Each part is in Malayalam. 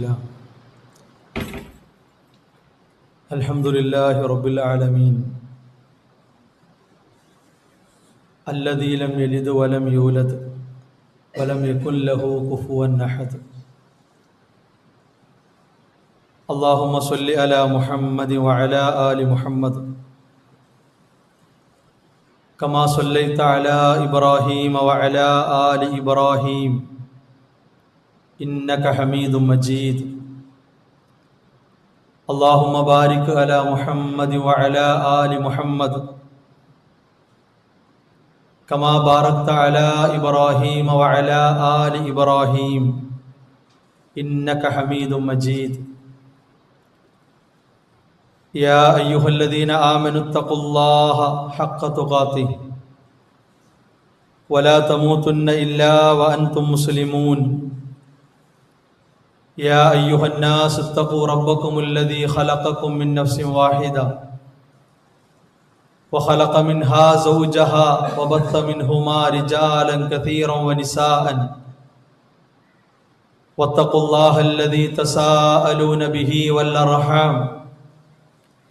الله الحمد لله رب العالمين الذي لم يلد ولم يولد ولم يكن له كفوا أحد اللهم صل على محمد وعلى آل محمد كما صليت على إبراهيم وعلى آل إبراهيم إنك حميد مجيد اللهم بارك على محمد وعلى آل محمد كما باركت على إبراهيم وعلى آل إبراهيم إنك حميد مجيد يا أيها الذين آمنوا اتقوا الله حق تقاته ولا تموتن إلا وأنتم مسلمون يا أيها الناس اتقوا ربكم الذي خلقكم من نفس واحدة وخلق منها زوجها وبث منهما رجالا كثيرا ونساء واتقوا الله الذي تساءلون به والأرحام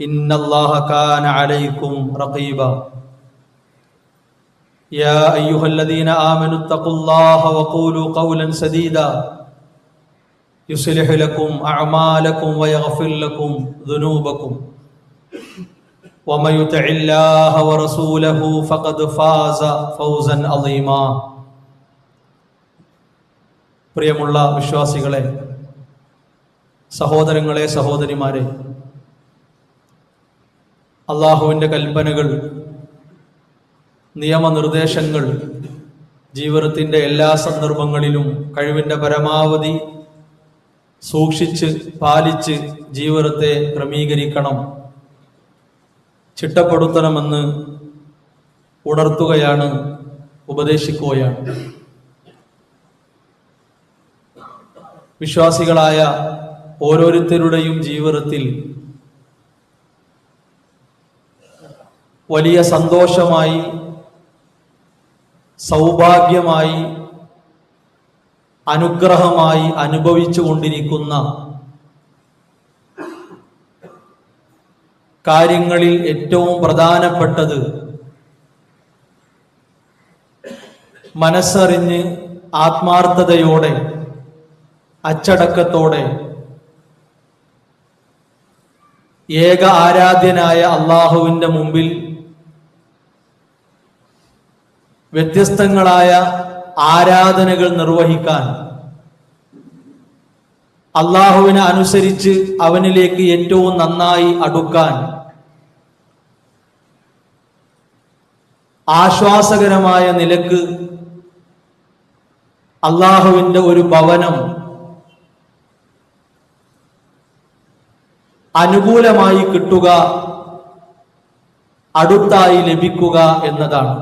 إن الله كان عليكم رقيبا يا أيها الذين آمنوا اتقوا الله وقولوا قولا سديدا يصلح لكم أعمالكم ويغفر لكم ذنوبكم ومن يطع الله ورسوله فقد فاز فوزا عظيما പ്രിയമുള്ള വിശ്വാസികളെ, സഹോദരങ്ങളെ, സഹോദരിമാരെ, അള്ളാഹുവിൻ്റെ കൽപ്പനകൾ, നിയമനിർദ്ദേശങ്ങൾ ജീവിതത്തിൻ്റെ എല്ലാ സന്ദർഭങ്ങളിലും കഴിവിൻ്റെ പരമാവധി സൂക്ഷിച്ച് പാലിച്ച് ജീവിതത്തെ ക്രമീകരിക്കണം, ചിട്ടപ്പെടുത്തണമെന്ന് ഉണർത്തുകയാണ്, ഉപദേശിക്കുകയാണ്. വിശ്വാസികളായ ഓരോരുത്തരുടെയും ജീവിതത്തിൽ വലിയ സന്തോഷമായി, സൗഭാഗ്യമായി, അനുഗ്രഹമായി അനുഭവിച്ചു കൊണ്ടിരിക്കുന്ന കാര്യങ്ങളിൽ ഏറ്റവും പ്രധാനപ്പെട്ടത് മനസ്സറിഞ്ഞ് ആത്മാർത്ഥതയോടെ അച്ചടക്കത്തോടെ ഏക ആരാധ്യനായ അള്ളാഹുവിൻ്റെ മുമ്പിൽ വ്യത്യസ്തങ്ങളായ ആരാധനകൾ നിർവഹിക്കാൻ, അള്ളാഹുവിനെ അനുസരിച്ച് അവനിലേക്ക് ഏറ്റവും നന്നായി അടുക്കാൻ, ആശ്വാസകരമായ നിലക്ക് അള്ളാഹുവിൻ്റെ ഒരു ഭവനം അനുകൂലമായി കിട്ടുക, അടുത്തായി ലഭിക്കുക എന്നതാണ്.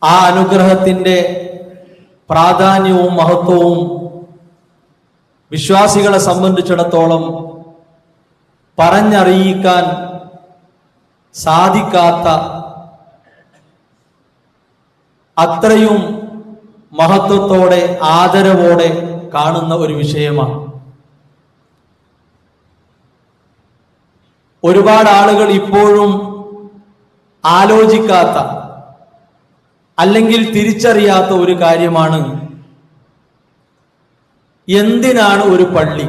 ആ അനുഗ്രഹത്തിൻ്റെ പ്രാധാന്യവും മഹത്വവും വിശ്വാസികളെ സംബന്ധിച്ചിടത്തോളം പറഞ്ഞറിയിക്കാൻ സാധിക്കാത്ത അത്രയും മഹത്വത്തോടെ ആദരവോടെ കാണുന്ന ഒരു വിഷയമാണ്. ഒരുപാട് ആളുകൾ ഇപ്പോഴും ആലോചിക്കാത്ത അല്ലെങ്കിൽ തിരിച്ചറിയാത്ത ഒരു കാര്യമാണ്, എന്തിനാണ് ഒരു പള്ളി?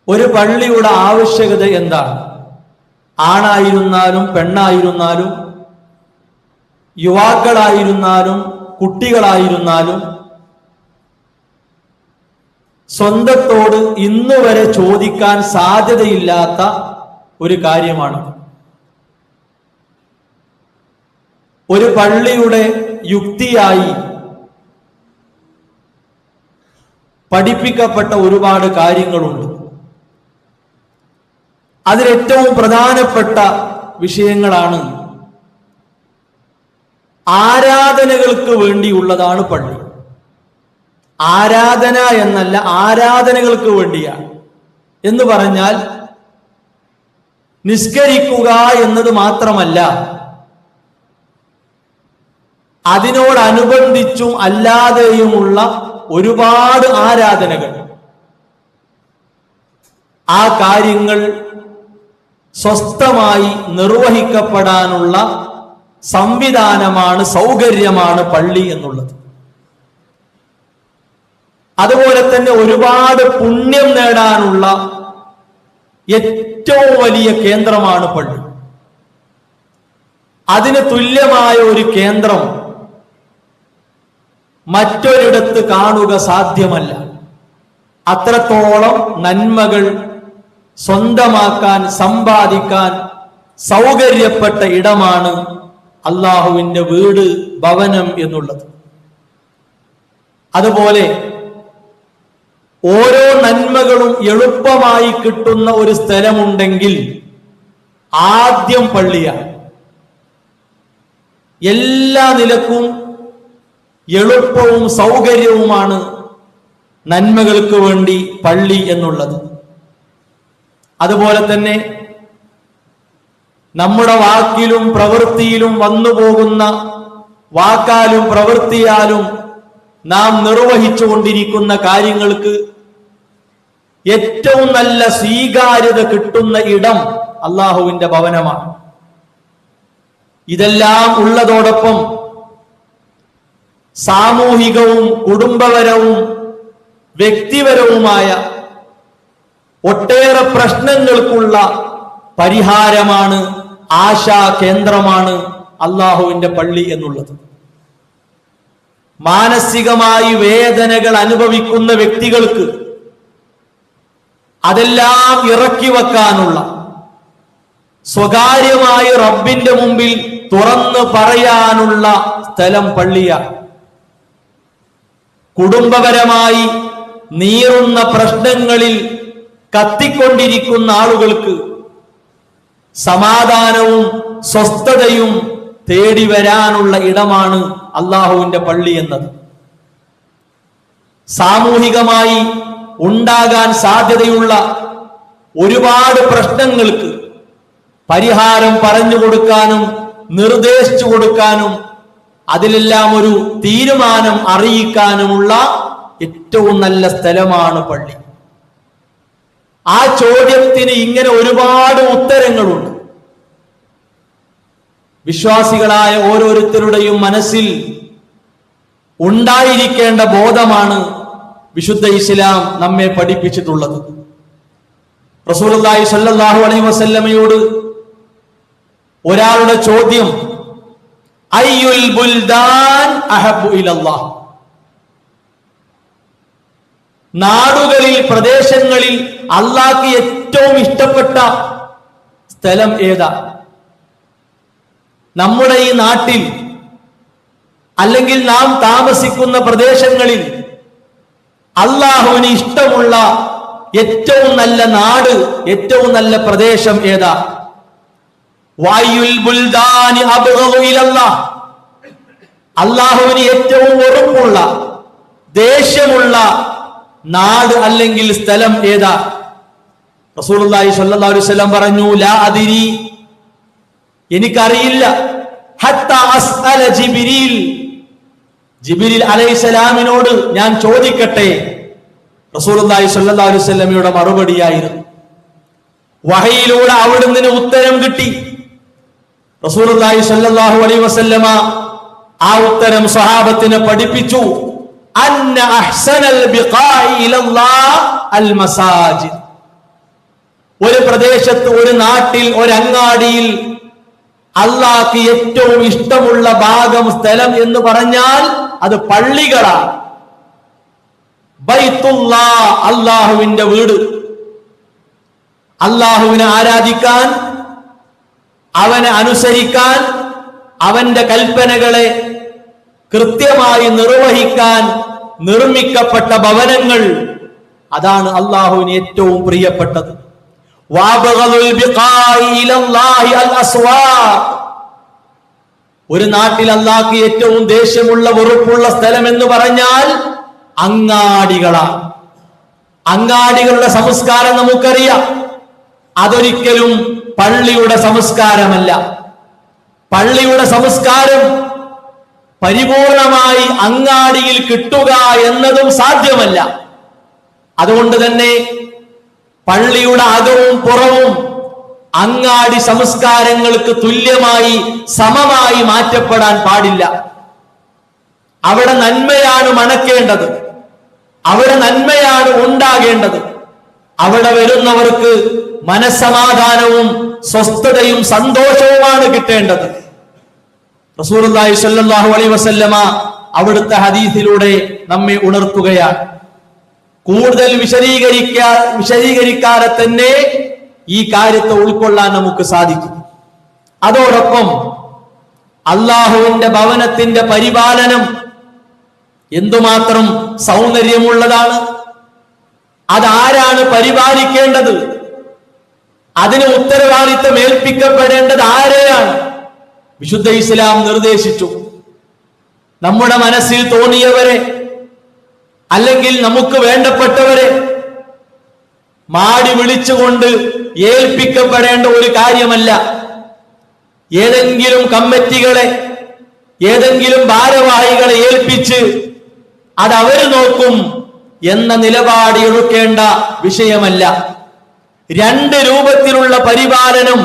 ഒരു പള്ളിയുടെ ആവശ്യകത എന്താണ്? ആണായിരുന്നാലും പെണ്ണായിരുന്നാലും യുവാക്കളായിരുന്നാലും കുട്ടികളായിരുന്നാലും സ്വന്തത്തോട് ഇന്നുവരെ ചോദിക്കാൻ സാധ്യതയില്ലാത്ത ഒരു കാര്യമാണ്. ഒരു പള്ളിയുടെ യുക്തിയായി പഠിപ്പിക്കപ്പെട്ട ഒരുപാട് കാര്യങ്ങളുണ്ട്. അതിലേറ്റവും പ്രധാനപ്പെട്ട വിഷയങ്ങളാണ് ആരാധനകൾക്ക് വേണ്ടിയുള്ളതാണ് പള്ളി. ആരാധന എന്നല്ല, ആരാധനകൾക്ക് വേണ്ടിയാണ് എന്ന് പറഞ്ഞാൽ നിസ്കരിക്കുക എന്നത് മാത്രമല്ല, അതിനോടനുബന്ധിച്ചും അല്ലാതെയുമുള്ള ഒരുപാട് ആരാധനകൾ, ആ കാര്യങ്ങൾ സ്വസ്ഥമായി നിർവഹിക്കപ്പെടാനുള്ള സംവിധാനമാണ്, സൗകര്യമാണ് പള്ളി എന്നുള്ളത്. അതുപോലെ തന്നെ ഒരുപാട് പുണ്യം നേടാനുള്ള ഏറ്റവും വലിയ കേന്ദ്രമാണ് പള്ളി. അതിന് തുല്യമായ ഒരു കേന്ദ്രം മറ്റൊരിടത്ത് കാണുക സാധ്യമല്ല. അത്രത്തോളം നന്മകൾ സ്വന്തമാക്കാൻ, സമ്പാദിക്കാൻ സൗകര്യപ്പെട്ട ഇടമാണ് അള്ളാഹുവിന്റെ വീട്, ഭവനം എന്നുള്ളത്. അതുപോലെ ഓരോ നന്മകളും എളുപ്പമായി കിട്ടുന്ന ഒരു സ്ഥലമുണ്ടെങ്കിൽ ആദ്യം പള്ളിയാണ്. എല്ലാ നിലക്കും എളുപ്പവും സൗകര്യവുമാണ് നന്മകൾക്ക് വേണ്ടി പള്ളി എന്നുള്ളത്. അതുപോലെ തന്നെ നമ്മുടെ വാക്കിലും പ്രവൃത്തിയിലും വന്നുപോകുന്ന, വാക്കാലും പ്രവൃത്തിയാലും നാം നിർവഹിച്ചു കൊണ്ടിരിക്കുന്ന കാര്യങ്ങൾക്ക് ഏറ്റവും നല്ല സ്വീകാര്യത കിട്ടുന്ന ഇടം അള്ളാഹുവിന്റെ ഭവനമാണ്. ഇതെല്ലാം ഉള്ളതോടൊപ്പം സാമൂഹികവും കുടുംബപരവും വ്യക്തിപരവുമായ ഒട്ടേറെ പ്രശ്നങ്ങൾക്കുള്ള പരിഹാരമാണ്, ആശാ കേന്ദ്രമാണ് അള്ളാഹുവിന്റെ പള്ളി എന്നുള്ളത്. മാനസികമായി വേദനകൾ അനുഭവിക്കുന്ന വ്യക്തികൾക്ക് അതെല്ലാം ഇറക്കി വെക്കാനുള്ള, സ്വകാര്യമായി റബ്ബിന്റെ മുമ്പിൽ തുറന്ന് പറയാനുള്ള സ്ഥലം പള്ളിയാണ്. കുടുംബപരമായി നീറുന്ന പ്രശ്നങ്ങളിൽ കത്തിക്കൊണ്ടിരിക്കുന്ന ആളുകൾക്ക് സമാധാനവും സ്വസ്ഥതയും തേടി വരാനുള്ള ഇടമാണ് അള്ളാഹുവിന്റെ പള്ളി എന്നത്. സാമൂഹികമായി ഉണ്ടാകാൻ സാധ്യതയുള്ള ഒരുപാട് പ്രശ്നങ്ങൾക്ക് പരിഹാരം പറഞ്ഞു കൊടുക്കാനും നിർദ്ദേശിച്ചു കൊടുക്കാനും അതിലെല്ലാം ഒരു തീരുമാനം അറിയിക്കാനുമുള്ള ഏറ്റവും നല്ല സ്ഥലമാണ് പള്ളി. ആ ചോദ്യത്തിന് ഇങ്ങനെ ഒരുപാട് ഉത്തരങ്ങളുണ്ട്. വിശ്വാസികളായ ഓരോരുത്തരുടെയും മനസ്സിൽ ഉണ്ടായിരിക്കേണ്ട ബോധമാണ് വിശുദ്ധ ഇസ്ലാം നമ്മെ പഠിപ്പിച്ചിട്ടുള്ളത്. റസൂലുള്ളാഹി സ്വല്ലല്ലാഹു അലൈഹി വസല്ലമയോട് ഒരാളുടെ ചോദ്യം, അയ്യുൽ ബുൽദാൻ അഹബ്ബു ഇലല്ലാഹ്, നാടുകളിൽ, പ്രദേശങ്ങളിൽ അള്ളാഹ്ക്ക് ഏറ്റവും ഇഷ്ടപ്പെട്ട സ്ഥലം ഏതാ? നമ്മുടെ ഈ നാട്ടിൽ അല്ലെങ്കിൽ നാം താമസിക്കുന്ന പ്രദേശങ്ങളിൽ അള്ളാഹുവിന് ഇഷ്ടമുള്ള ഏറ്റവും നല്ല നാട്, ഏറ്റവും നല്ല പ്രദേശം ഏതാ? വായുൽ ബുൽദാനി അബ്ഗദു ഇലല്ലാഹ്, അള്ളാഹുവിന് ഏറ്റവും വെറുപ്പുള്ള, ദേഷ്യമുള്ള നാട് അല്ലെങ്കിൽ സ്ഥലം ഏതാ? റസൂലുള്ളാഹി സ്വല്ലല്ലാഹു അലൈഹി വസല്ലം പറഞ്ഞു, ലാ അദ്രി, എനിക്കറിയില്ല. ഹത്താ അസ്അല ജിബ്രീൽ, ജിബ്രീൽ അലൈഹിസ്സലാമിനോട് ഞാൻ ചോദിക്കട്ടെ. റസൂലുള്ളാഹി സ്വല്ലല്ലാഹു അലൈഹി വസല്ലമയുടെ മറുപടിയായിരുന്നു. വഹയിലൂടെ അവിടുന്ന് ഉത്തരം കിട്ടി. റസൂലുള്ളാഹി സ്വല്ലല്ലാഹു അലൈഹി വസല്ലമ ആ ഉത്തരം സ്വഹാബത്തിനെ പഠിപ്പിച്ചു. അന്ന അഹ്സനൽ ബിഖാഇ ഇലല്ലാഹ് അൽ മസാജിദ്, ഒരു പ്രദേശത്ത്, ഒരു നാട്ടിൽ, ഒരു അങ്ങാടിയിൽ അള്ളാഹ്ക്ക് ഏറ്റവും ഇഷ്ടമുള്ള ഭാഗം, സ്ഥലം എന്ന് പറഞ്ഞാൽ അത് പള്ളികളാണ്. ബൈത്തുല്ലാഹ്, അള്ളാഹുവിന്റെ വീട്. അള്ളാഹുവിനെ ആരാധിക്കാൻ, അവനെ അനുസരിക്കാൻ, അവന്റെ കൽപ്പനകളെ കൃത്യമായി നിർവഹിക്കാൻ നിർമ്മിക്കപ്പെട്ട ഭവനങ്ങൾ, അതാണ് അള്ളാഹുവിന് ഏറ്റവും പ്രിയപ്പെട്ടത്. ഒരു നാട്ടിൽ അള്ളാഹ്ക്ക് ഏറ്റവും ദേഷ്യമുള്ള, വെറുപ്പുള്ള സ്ഥലം എന്ന് പറഞ്ഞാൽ അങ്ങാടികളാണ്. അങ്ങാടികളുടെ സംസ്കാരം നമുക്കറിയാം. അതൊരിക്കലും പള്ളിയുടെ സംസ്കാരമല്ല. പള്ളിയുടെ സംസ്കാരം പരിപൂർണമായി അങ്ങാടിയിൽ കിട്ടുക എന്നതും സാധ്യമല്ല. അതുകൊണ്ട് തന്നെ പള്ളിയുടെ അകവും പുറവും അങ്ങാടി സംസ്കാരങ്ങൾക്ക് തുല്യമായി സമമായി മാറ്റപ്പെടാൻ പാടില്ല. അവിടെ നന്മയാണ് മണക്കേണ്ടത്, അവിടെ നന്മയാണ് ഉണ്ടാകേണ്ടത്. അവിടെ വരുന്നവർക്ക് മനസ്സമാധാനവും സ്വസ്ഥതയും സന്തോഷവുമാണ് കിട്ടേണ്ടത്. റസൂലുള്ളാഹി സ്വല്ലല്ലാഹു അലൈഹി വസല്ലമ അവിടുത്തെ ഹദീസിലൂടെ നമ്മെ ഉണർത്തുകയാണ്. കൂടുതൽ വിശദീകരിക്കാതെ തന്നെ ഈ കാര്യത്തെ ഉൾക്കൊള്ളാൻ നമുക്ക് സാധിക്കും. അതോടൊപ്പം അള്ളാഹുവിന്റെ ഭവനത്തിന്റെ പരിപാലനം എന്തുമാത്രം സൗന്ദര്യമുള്ളതാണ്. അതാരാണ് പരിപാലിക്കേണ്ടത്? അതിന് ഉത്തരവാദിത്തം ഏൽപ്പിക്കപ്പെടേണ്ടത് ആരെയാണ്? വിശുദ്ധ ഇസ്ലാം നിർദ്ദേശിച്ചു. നമ്മുടെ മനസ്സിൽ തോന്നിയവരെ അല്ലെങ്കിൽ നമുക്ക് വേണ്ടപ്പെട്ടവരെ മാടി വിളിച്ചുകൊണ്ട് ഏൽപ്പിക്കപ്പെടേണ്ട ഒരു കാര്യമല്ല. ഏതെങ്കിലും കമ്മിറ്റികളെ, ഏതെങ്കിലും ഭാരവാഹികളെ ഏൽപ്പിച്ച് അതവര് നോക്കും എന്ന നിലപാട് എടുക്കേണ്ട വിഷയമല്ല. രണ്ട് രൂപത്തിലുള്ള പരിപാലനം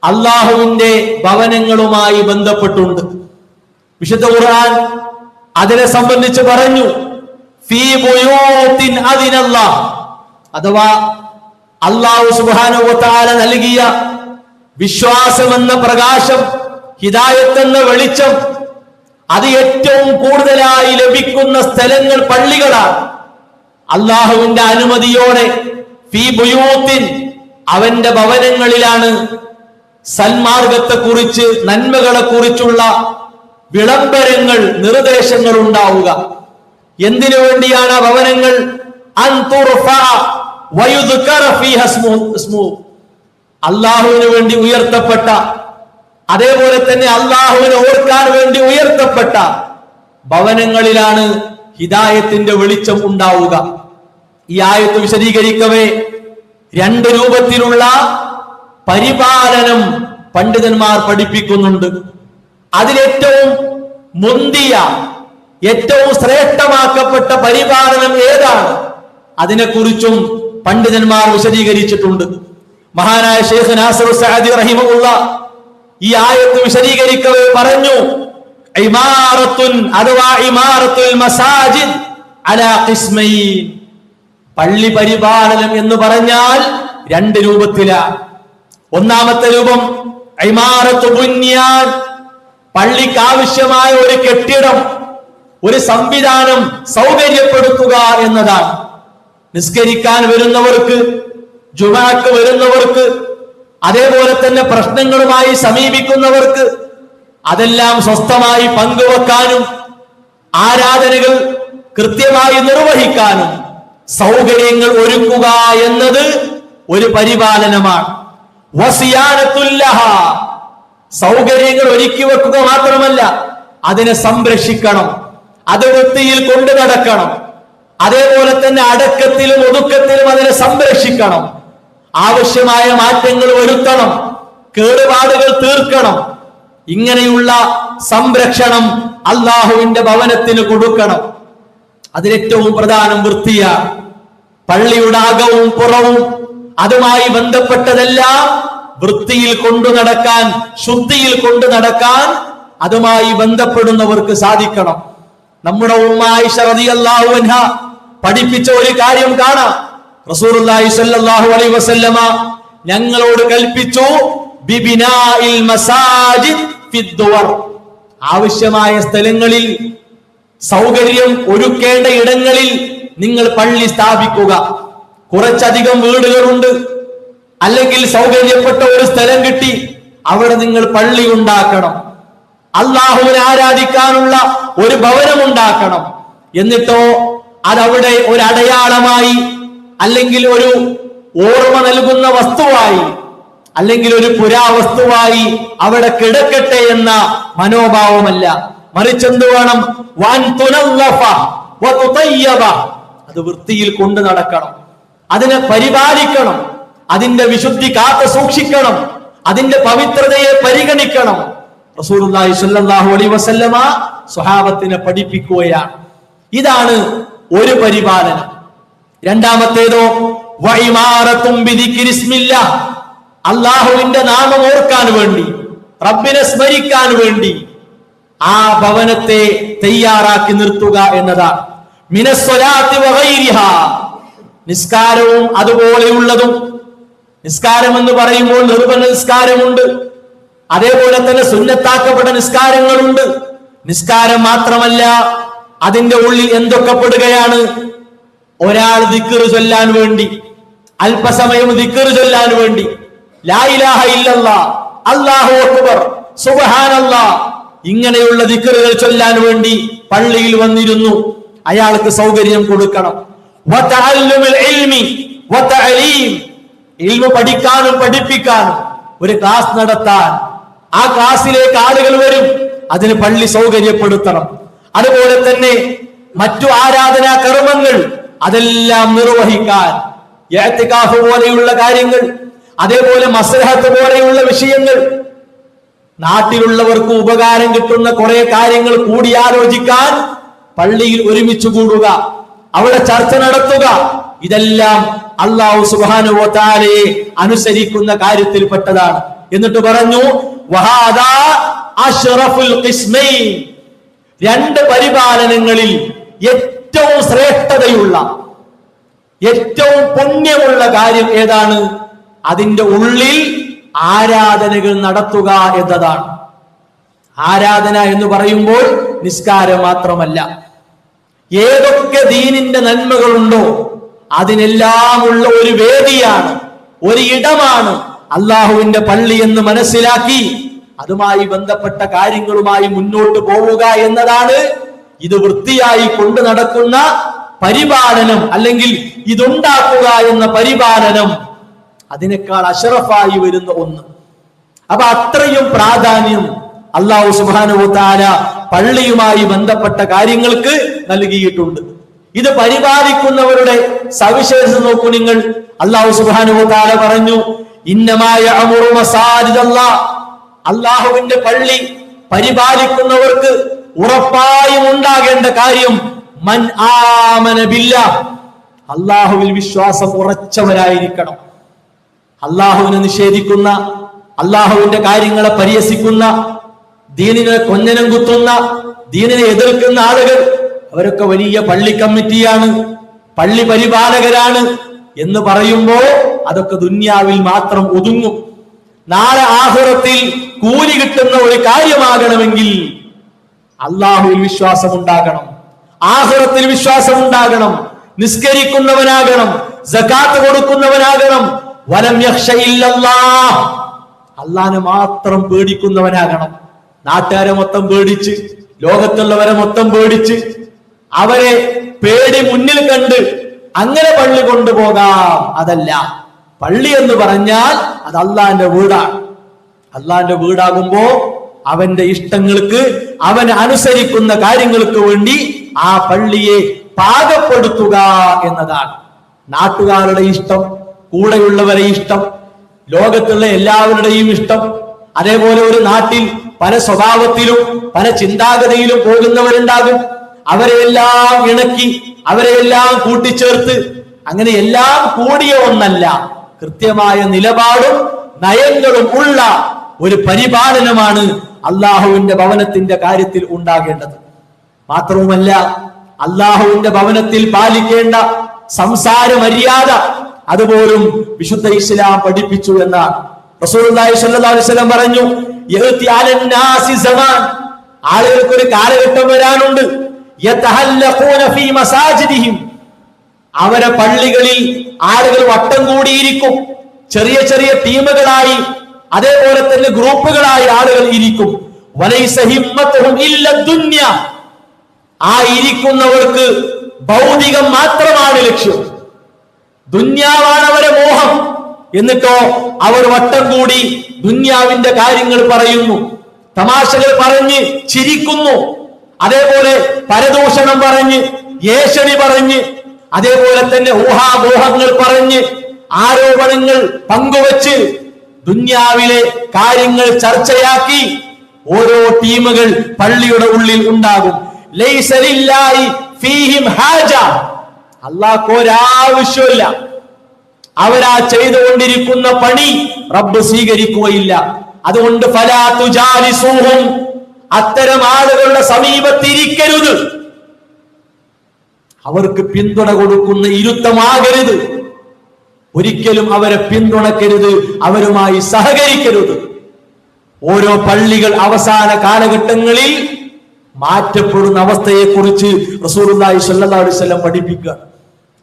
അള്ളാഹുവിന്റെ ഭവനങ്ങളുമായി ബന്ധപ്പെട്ടുണ്ട്. വിശുദ്ധ ഖുർആൻ അതിനെ സംബന്ധിച്ച് പറഞ്ഞു, ഫീ ബുയൂത്തിൻ അദിനല്ലാഹ്, അഥവാ അല്ലാഹു സുബ്ഹാനഹു വ തആല നൽകിയ വിശ്വാസമെന്ന പ്രകാശം, ഹിദായത്ത് എന്ന വെളിച്ചം, അത് ഏറ്റവും കൂടുതലായി ലഭിക്കുന്ന സ്ഥലങ്ങൾ പള്ളികളാണ്. അള്ളാഹുവിന്റെ അനുമതിയോടെ ഫീ ബുയൂത്തിൻ, അവന്റെ ഭവനങ്ങളിലാണ് സന്മാർഗത്തെക്കുറിച്ച്, നന്മകളെ കുറിച്ചുള്ള വിളംബരങ്ങൾ, നിർദ്ദേശങ്ങൾ ഉണ്ടാവുക. എന്തിനു വേണ്ടിയാണ് ആ ഭവനങ്ങൾ? അൻ തുർഫഅ വയുദ്കറ ഫീഹ ഇസ്മുഹു, അല്ലാഹുവിന് വേണ്ടി ഉയർത്തപ്പെട്ട, അതേപോലെ തന്നെ അല്ലാഹുവിനെ ഓർക്കാൻ വേണ്ടി ഉയർത്തപ്പെട്ട ഭവനങ്ങളിലാണ് ഹിദായത്തിന്റെ വെളിച്ചം ഉണ്ടാവുക. ഈ ആയത്ത് വിശദീകരിക്കവേ രണ്ട് രൂപത്തിലുള്ള പരിപാലനം പണ്ഡിതന്മാർ പഠിപ്പിക്കുന്നുണ്ട്. അതിലേറ്റവും മുന്തിയ, ഏറ്റവും ശ്രേഷ്ഠമാക്കപ്പെട്ട പരിപാലനം ഏതാണ്? അതിനെക്കുറിച്ചും പണ്ഡിതന്മാർ വിശദീകരിച്ചിട്ടുണ്ട്. മഹാനായ ശൈഖ് നാസിർ സഅദി റഹിമഹുല്ലാഹ് ഈ ആയത്ത് വിശദീകരിക്കവേ പറഞ്ഞു, ഇമാറത്തുൻ അഥവാ ഇമാറത്തുൽ മസാജിദ് അലാ ഖിസ്മൈൻ, പള്ളി പരിപാലനം എന്ന് പറഞ്ഞാൽ രണ്ട് രൂപത്തിലാണ്. ഒന്നാമത്തെ രൂപം ഇമാറത്തു ബുന്യാൻ, പള്ളിക്ക് ആവശ്യമായ ഒരു കെട്ടിടം, ഒരു സംവിധാനം സൗകര്യപ്പെടുത്തുക എന്നതാണ്. നിസ്കരിക്കാൻ വരുന്നവർക്ക്, ജുമാക്ക് വരുന്നവർക്ക്, അതേപോലെ തന്നെ പ്രശ്നങ്ങളുമായി സമീപിക്കുന്നവർക്ക് അതെല്ലാം സ്വസ്ഥമായി പങ്കുവെക്കാനും ആരാധനകൾ കൃത്യമായി നിർവഹിക്കാനും സൗകര്യങ്ങൾ ഒരുക്കുക എന്നത് ഒരു പരിപാലനമാണ്. വസിയാനത്തുല്ലഹ, സൗകര്യങ്ങൾ ഒരുക്കി വെക്കുക മാത്രമല്ല, അതിനെ സംരക്ഷിക്കണം, അത് വൃത്തിയിൽ കൊണ്ടു നടക്കണം. അതേപോലെ തന്നെ അടക്കത്തിലും ഒതുക്കത്തിലും അതിനെ സംരക്ഷിക്കണം. ആവശ്യമായ മാറ്റങ്ങൾ വരുത്തണം, കേടുപാടുകൾ തീർക്കണം. ഇങ്ങനെയുള്ള സംരക്ഷണം അള്ളാഹുവിന്റെ ഭവനത്തിന് കൊടുക്കണം. അതിലേറ്റവും പ്രധാനം വൃത്തിയാണ്. പള്ളിയുടെ അകവും പുറവും അതുമായി ബന്ധപ്പെട്ടതെല്ലാം വൃത്തിയിൽ കൊണ്ടു നടക്കാൻ, ശുദ്ധിയിൽ കൊണ്ടു നടക്കാൻ അതുമായി ബന്ധപ്പെടുന്നവർക്ക് സാധിക്കണം. നമ്മുടെ ഉമ്മ ആയിഷ റളിയല്ലാഹു അൻഹ പഠിപ്പിച്ച ഒരു കാര്യം കാണാം. റസൂലുള്ളാഹി സ്വല്ലല്ലാഹു അലൈഹി വസല്ലമ ഞങ്ങളോട് കൽപ്പിച്ചു, ബിബിനാഇൽ മസാജിദ് ഫിദ്ദുവർ, ആവശ്യമായ സ്ഥലങ്ങളിൽ, സൗകര്യം ഒരുക്കേണ്ട ഇടങ്ങളിൽ നിങ്ങൾ പള്ളി സ്ഥാപിക്കുക. കുറച്ചധികം വീടുകളുണ്ട്, അല്ലെങ്കിൽ സൗകര്യപ്പെട്ട ഒരു സ്ഥലം കിട്ടി, അവിടെ നിങ്ങൾ പള്ളി ഉണ്ടാക്കണം. അള്ളാഹുവിനെ ആരാധിക്കാനുള്ള ഒരു ഭവനം ഉണ്ടാക്കണം. എന്നിട്ടോ അതവിടെ ഒരു അടയാളമായി, അല്ലെങ്കിൽ ഒരു ഓർമ്മ നൽകുന്ന വസ്തുവായി, അല്ലെങ്കിൽ ഒരു പുരാവസ്തുവായി അവിടെ കിടക്കട്ടെ എന്ന മനോഭാവമല്ല. മറിച്ചെന്ത് വേണം? വൻ തുനവ്വഫ വതുതയ്യബ, അത് വൃത്തിയിൽ കൊണ്ടു നടക്കണം, അതിനെ പരിപാലിക്കണം, അതിന്റെ വിശുദ്ധി കാത്തു സൂക്ഷിക്കണം, അതിന്റെ പവിത്രതയെ പരിഗണിക്കണം. റസൂലുള്ളാഹി സ്വല്ലല്ലാഹു അലൈഹി വസല്ലമ സ്വഹാബത്തിനെ പഠിപ്പിക്കുകയാണ്. ഇതാണ് ഒരു പരിപാലനം. രണ്ടാമത്തേതോ വഇമാറത്തും ബിദിക്രിസ്മില്ലാഹ്, അല്ലാഹുവിന്റെ നാമം ഓർക്കാൻ വേണ്ടി, റബ്ബിനെ സ്മരിക്കാൻ വേണ്ടി ആ ഭവനത്തെ തയ്യാറാക്കി നിർത്തുക എന്നതാണ്. മിനസ്സലാത്തി വഗൈരിഹാ, നിസ്കാരവും അതുപോലെയുള്ളതും. നിസ്കാരം എന്ന് പറയുമ്പോൾ നിർബന്ധ നിസ്കാരമുണ്ട്, അതേപോലെ തന്നെ സുന്നത്താക്കപ്പെട്ട നിസ്കാരങ്ങളുണ്ട്. നിസ്കാരം മാത്രമല്ല, അതിന്റെ ഉള്ളിൽ എന്തൊക്കെ പെടുകയാണ്? ഒരാൾ ദിക്ർ ചൊല്ലാൻ വേണ്ടി, അല്പസമയം ദിക്ർ ചൊല്ലാൻ വേണ്ടി, ലാ ഇലാഹ ഇല്ലല്ലാഹ്, അല്ലാഹു അക്ബർ, സുബ്ഹാനല്ലാഹ്, ഇങ്ങനെയുള്ള ദിക്റുകൾ ചൊല്ലാൻ വേണ്ടി പള്ളിയിൽ വന്നിരുന്നു. അയാൾക്ക് സൗകര്യം കൊടുക്കണം. വതഅല്ലുമുൽ ഇൽമി വതഅലീം, ഇൽമു പഠിക്കാനും പഠിപ്പിക്കാനും ഒരു ക്ലാസ് നടത്താൻ, ആ ക്ലാസ്സിലേക്ക് ആളുകൾ വരും, അതിന് പള്ളി സൗകര്യപ്പെടുത്തണം. അതുപോലെ തന്നെ മറ്റു ആരാധനാ കർമ്മങ്ങൾ അതെല്ലാം നിർവഹിക്കാൻ ഇഅ്തികാഫ് പോലെയുള്ള കാര്യങ്ങൾ, അതേപോലെ മസ്ലഹത്ത് പോലെയുള്ള വിഷയങ്ങൾ, നാട്ടിലുള്ളവർക്ക് ഉപകാരം കിട്ടുന്ന കുറെ കാര്യങ്ങൾ കൂടിയാലോചിക്കാൻ പള്ളിയിൽ ഒരുമിച്ച് കൂടുക, അവിടെ ചർച്ച നടത്തുക, ഇതെല്ലാം അല്ലാഹു സുബ്ഹാനഹു വ തആലയെ അനുസരിക്കുന്ന കാര്യത്തിൽപ്പെട്ടതാണ്. എന്നിട്ട് പറഞ്ഞു വഹാദാ അശ്റഫുൽ ഖിസ്മൈൻ, രണ്ട് പരിപാലനങ്ങളിൽ ഏറ്റവും ശ്രേഷ്ഠതയുള്ള, ഏറ്റവും പുണ്യമുള്ള കാര്യം ഏതാണ്? അതിന്റെ ഉള്ളിൽ ആരാധനകൾ നടത്തുക എന്നതാണ്. ആരാധന എന്ന് പറയുമ്പോൾ നിസ്കാരം മാത്രമല്ല, ഏതൊക്കെ ദീനിന്റെ നന്മകളുണ്ടോ അതിനെല്ലാം ഉള്ള ഒരു വേദിയാണ്, ഒരു ഇടമാണ് അള്ളാഹുവിന്റെ പള്ളി എന്ന് മനസ്സിലാക്കി അതുമായി ബന്ധപ്പെട്ട കാര്യങ്ങളുമായി മുന്നോട്ട് പോവുക എന്നതാണ് ഇത് വൃത്തിയായി കൊണ്ടു നടക്കുന്ന പരിപാലനം, അല്ലെങ്കിൽ ഇതുണ്ടാക്കുക എന്ന പരിപാലനം അതിനേക്കാൾ അശറഫായി വരുന്ന ഒന്ന്. അപ്പൊ അത്രയും പ്രാധാന്യം അല്ലാഹു സുബ്ഹാനഹു വ തആല പള്ളിയുമായി ബന്ധപ്പെട്ട കാര്യങ്ങൾക്ക് നൽകിയിട്ടുണ്ട്. ഇത് പരിപാലിക്കുന്നവരുടെ സവിശേഷത നോക്കൂ നിങ്ങൾ. അല്ലാഹു സുബ്ഹാനഹു വ തആല പറഞ്ഞു ഇന്നമാ യഅമുറു മസാജിദല്ലാഹ്, അല്ലാഹുവിന്റെ പള്ളി പരിപാലിക്കുന്നവർക്ക് ഉറപ്പായും ഉണ്ടാകേണ്ട കാര്യം മൻ ആമന ബില്ലാഹ്, അല്ലാഹുവിൽ വിശ്വാസം ഉറച്ചവരായിരിക്കണം. അല്ലാഹുവിനെ നിഷേധിക്കുന്ന, അല്ലാഹുവിന്റെ കാര്യങ്ങളെ പരിഹസിക്കുന്ന, ദീനിനെ കൊഞ്ഞനം കുത്തുന്ന, ദീനിനെ എതിർക്കുന്ന ആളുകൾ, അവരൊക്കെ വലിയ പള്ളി കമ്മിറ്റിയാണ്, പള്ളി പരിപാലകരാണ് എന്ന് പറയുമ്പോൾ അതൊക്കെ ദുന്യാവിൽ മാത്രം ഒതുങ്ങും. നാളെ ആഖിറത്തിൽ കൂലി കിട്ടുന്ന ഒരു കാര്യമാകണമെങ്കിൽ അല്ലാഹുവിൽ വിശ്വാസം ഉണ്ടാകണം, ആഖിറത്തിൽ വിശ്വാസം ഉണ്ടാകണം, നിസ്കരിക്കുന്നവനാകണം, സകാത്ത് കൊടുക്കുന്നവനാകണം, വലം യഖ്ശ ഇല്ലല്ലാഹ്, അല്ലാഹനെ മാത്രം പേടിക്കുന്നവനാകണം. നാട്ടുകാരെ മൊത്തം പേടിച്ച്, ലോകത്തുള്ളവരെ മൊത്തം പേടിച്ച്, അവരെ പേടി മുന്നിൽ കണ്ട് അങ്ങനെ പള്ളി കൊണ്ടുപോകാം. അതല്ല, പള്ളി എന്ന് പറഞ്ഞാൽ അത് അള്ളാന്റെ വീടാണ്. അള്ളാന്റെ വീടാകുമ്പോ അവന്റെ ഇഷ്ടങ്ങൾക്ക്, അവൻ അനുസരിക്കുന്ന കാര്യങ്ങൾക്ക് വേണ്ടി ആ പള്ളിയെ പാകപ്പെടുത്തുക എന്നതാണ്. നാട്ടുകാരുടെ ഇഷ്ടം, കൂടെയുള്ളവരെ ഇഷ്ടം, ലോകത്തുള്ള എല്ലാവരുടെയും ഇഷ്ടം, അതേപോലെ ഒരു നാട്ടിൽ പല സ്വഭാവത്തിലും പല ചിന്താഗതിയിലും പോകുന്നവരുണ്ടാകും. അവരെയെല്ലാം ഇണക്കി, അവരെയെല്ലാം കൂട്ടിച്ചേർത്ത്, അങ്ങനെ എല്ലാം കൂടിയ ഒന്നല്ല, കൃത്യമായ നിലപാടും നയങ്ങളും ഉള്ള ഒരു പരിപാലനമാണ് അള്ളാഹുവിന്റെ ഭവനത്തിന്റെ കാര്യത്തിൽ ഉണ്ടാകേണ്ടത്. മാത്രവുമല്ല, അള്ളാഹുവിന്റെ ഭവനത്തിൽ പാലിക്കേണ്ട സംസാര മര്യാദ അതുപോലും വിശുദ്ധ ഇസ്ലാം പഠിപ്പിച്ചു എന്നാണ്. റസൂലുള്ളാഹി സ്വല്ലല്ലാഹു അലൈഹി വസല്ലം പറഞ്ഞു യഅതി അലന്നാസി സമാൻ, ആളുകൾക്ക് ഒരു കാലഘട്ടം വരാനുണ്ട്, യതഹല്ലഖൂന ഫീ മസാജിദിഹിം, അവരെ പള്ളികളിൽ ആളുകൾ വട്ടം കൂടിയിരിക്കും, ചെറിയ ചെറിയ ടീമുകളായി, അതേപോലെ തന്നെ ഗ്രൂപ്പുകളായി ആളുകൾ ഇരിക്കും. വലൈസ ഹിമ്മത്തുഹും ഇല്ല ദുനിയ, ആ ഇരിക്കുന്നവർക്ക് ഭൗതികം മാത്രമാണ് ലക്ഷ്യം, ദുന്യാവാണ് അവരെ മോഹം. എന്നിട്ടോ അവർ വട്ടം കൂടി ദുന്യാവിന്റെ കാര്യങ്ങൾ പറയുന്നു, തമാശകൾ പറഞ്ഞ് ചിരിക്കുന്നു, അതേപോലെ പരദൂഷണം പറഞ്ഞ്, ഏഷണി പറഞ്ഞ്, അതേപോലെ തന്നെ ഊഹാപോഹങ്ങൾ പറഞ്ഞ്, ആരോപണങ്ങൾ പങ്കുവച്ച് ദുന്യാവിലെ കാര്യങ്ങൾ ചർച്ചയാക്കി ഓരോ ടീമുകൾ പള്ളിയുടെ ഉള്ളിൽ ഉണ്ടാകും. ലൈസ ലില്ലാഹി ഫീഹിം ഹാജ, അല്ലാഹുക്ക് ഒരാവശ്യമില്ല. അവരാ ചെയ്തുകൊണ്ടിരിക്കുന്ന പണി റബ്ബ് സ്വീകരിക്കുകയില്ല. അതുകൊണ്ട് ഫലാ തുജാലിസൂഹും, അത്തരം ആളുകളുടെ സമീപത്തിരിക്കരുത്. അവർക്ക് പിന്തുണ കൊടുക്കുന്ന ഇരുത്തമാകരുത്. ഒരിക്കലും അവരെ പിന്തുണക്കരുത്, അവരുമായി സഹകരിക്കരുത്. ഓരോ പള്ളികൾ അവസാന കാലഘട്ടങ്ങളിൽ മാറ്റപ്പെടുന്ന അവസ്ഥയെക്കുറിച്ച് റസൂലുള്ളാഹി സ്വല്ലല്ലാഹു അലൈഹി വസല്ലം പഠിപ്പിക്കുക.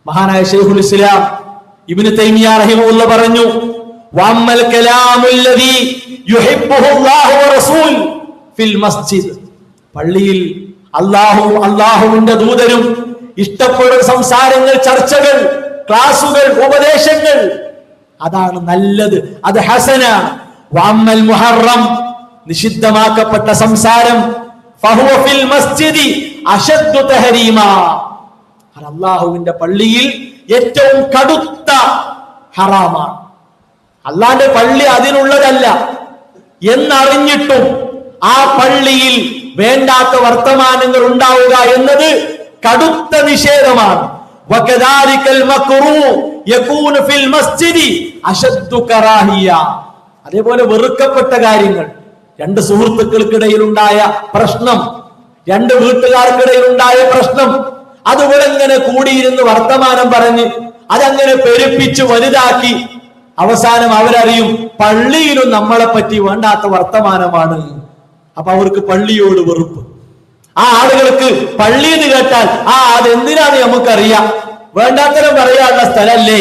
മഹാനായ ശൈഖുൽ ഇസ്ലാം ഇബ്നു തൈമിയ്യ റഹിമഹുല്ലാഹ് പറഞ്ഞു, വഅമ്മൽ കലാമുല്ലദീ യുഹിബ്ബുഹു അല്ലാഹു വറസൂൽ ഫിൽ മസ്ജിദ്, പള്ളിയിൽ അല്ലാഹുവിന്റെ ദൂതരും ഇഷ്ടപ്പെടുന്ന സംസാരങ്ങൾ, ചർച്ചകൾ, ക്ലാസുകൾ, ഉപദേശങ്ങൾ, അതാണ് നല്ലത്, അത് ഹസനാണ്. വഅമ്മൽ മുഹറം, നിഷിദ്ധമാക്കപ്പെട്ട സംസാരം, ഫഹുവ ഫിൽ മസ്ജിദി അശദ്ദു തഹരീമാ, അല്ലാഹുവിന്റെ പള്ളിയിൽ ഏറ്റവും കടുത്ത ഹറാമാണ്. അല്ലാഹുവിന്റെ പള്ളി അതിനുള്ളതല്ല എന്നറിഞ്ഞിട്ടും ആ പള്ളിയിൽ വേണ്ടാത്ത വർത്തമാനങ്ങൾ ഉണ്ടാവുക എന്നത് കടുത്ത നിഷേധമാണ്. വകദാലികൽ മക്റൂഹ് യകൂനു ഫിൽ മസ്ജിദി അശദ്ദു കറാഹിയ, അതേപോലെ വെറുക്കപ്പെട്ട കാര്യങ്ങൾ, രണ്ട് സുഹൃത്തുക്കൾക്കിടയിൽ ഉണ്ടായ പ്രശ്നം, രണ്ട് വീട്ടുകാർക്കിടയിൽ ഉണ്ടായ പ്രശ്നം, അതുപോലെ ഇങ്ങനെ കൂടിയിരുന്ന് വർത്തമാനം പറഞ്ഞ് അതങ്ങനെ പെരുപ്പിച്ച് വലുതാക്കി അവസാനം അവരറിയും പള്ളിയിലും നമ്മളെ പറ്റി വേണ്ടാത്ത വർത്തമാനമാണ്. അപ്പൊ അവർക്ക് പള്ളിയോട് വെറുപ്പ്. ആ ആളുകൾക്ക് പള്ളി എന്ന് കേട്ടാൽ അതെന്തിനാണ് നമുക്കറിയാം, വേണ്ടാത്തരം പറയാനുള്ള സ്ഥലല്ലേ.